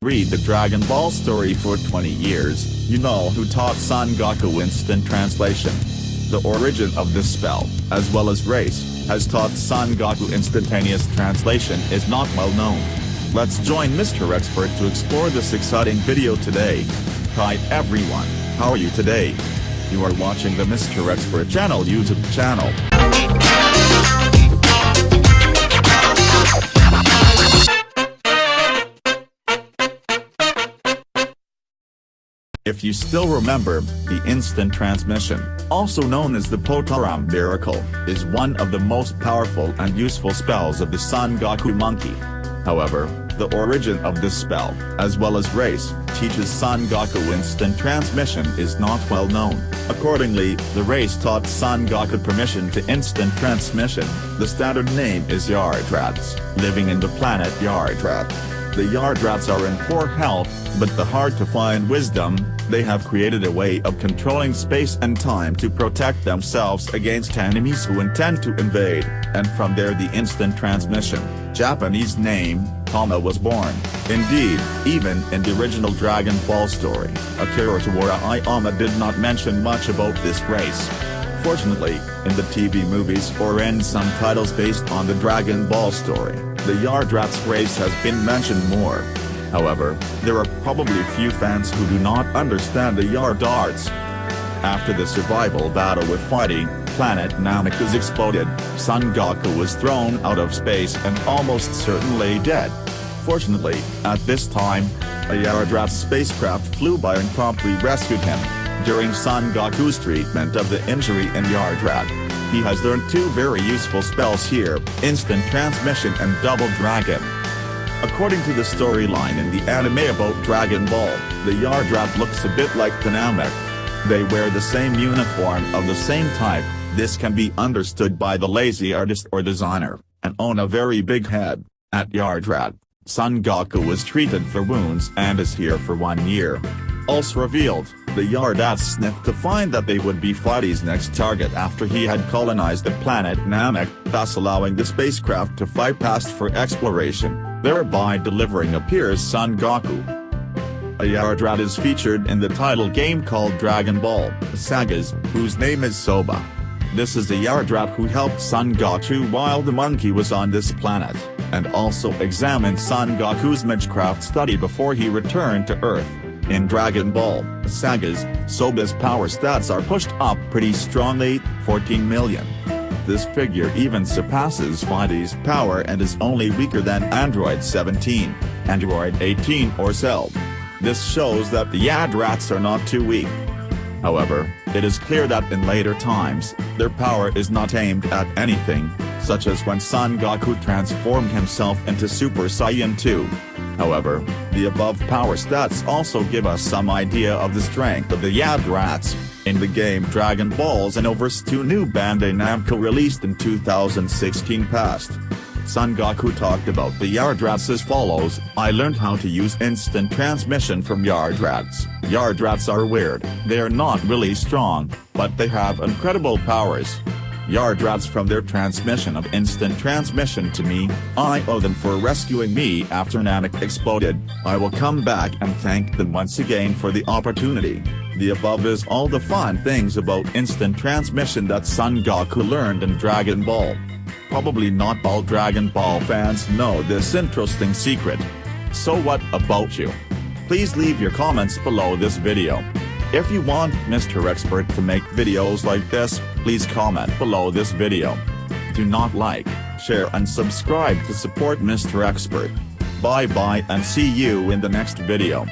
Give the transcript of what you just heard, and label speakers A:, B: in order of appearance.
A: Read the Dragon Ball story for 20 years, you know who taught Son Goku Instant Translation. The origin of this spell, as well as race, has taught Son Goku Instantaneous Translation is not well known. Let's join Mr. Expert to explore this exciting video today. Hi everyone, how are you today? You are watching the Mr. Expert channel YouTube channel. If you still remember, the instant transmission, also known as the Potaram miracle, is one of the most powerful and useful spells of the Son Goku monkey. However, the origin of this spell, as well as race, teaches Son Goku instant transmission is not well known. Accordingly, the race taught Son Goku permission to instant transmission. The standard name is Yardrats, living in the planet Yardrat. The Yardrats are in poor health, but the hard-to-find wisdom, they have created a way of controlling space and time to protect themselves against enemies who intend to invade, and from there the instant transmission, Japanese name, Tama was born. Indeed, even in the original Dragon Ball story, Akira Toriyama did not mention much about this race. Fortunately, in the TV movies or in some titles based on the Dragon Ball story, the Yardrats race has been mentioned more. However, there are probably few fans who do not understand the Yardrats. After the survival battle with fighting, planet Namek is exploded, Son Goku was thrown out of space and almost certainly dead. Fortunately, at this time, a Yardrat spacecraft flew by and promptly rescued him. During Son Goku's treatment of the injury in Yardrat, he has learned two very useful spells here, Instant Transmission and Double Dragon. According to the storyline in the anime about Dragon Ball, the Yardrat looks a bit like the Namek. They wear the same uniform of the same type, this can be understood by the lazy artist or designer, and own a very big head. At Yardrat, Son Goku was treated for wounds and is here for 1 year. Also revealed, the Yardrats sniffed to find that they would be Fighty's next target after he had colonized the planet Namek, thus allowing the spacecraft to fly past for exploration, thereby delivering appears Son Goku. A Yardrat is featured in the title game called Dragon Ball Sagas, whose name is Soba. This is a Yardrat who helped Son Goku while the monkey was on this planet, and also examined Son Goku's magecraft study before he returned to Earth. In Dragon Ball Sagas, Soba's power stats are pushed up pretty strongly, 14 million. This figure even surpasses Fighty's power and is only weaker than Android 17, Android 18 or Cell. This shows that the Yardrats are not too weak. However, it is clear that in later times, their power is not aimed at anything, such as when Son Goku transformed himself into Super Saiyan 2. However, the above power stats also give us some idea of the strength of the Yardrats. In the game Dragon Ball Xenoverse 2 new Bandai Namco released in 2016 past, Son Goku talked about the Yardrats as follows: I learned how to use instant transmission from Yardrats. Yardrats are weird, they are not really strong, but they have incredible powers. Yardrats from their transmission of instant transmission to me, I owe them for rescuing me after Namek exploded. I will come back and thank them once again for the opportunity. The above is all the fun things about instant transmission that Son Goku learned in Dragon Ball. Probably not all Dragon Ball fans know this interesting secret. So what about you? Please leave your comments below this video. If you want Mr. Expert to make videos like this, please comment below this video. Do not like, share and subscribe to support Mr. Expert. Bye bye and see you in the next video.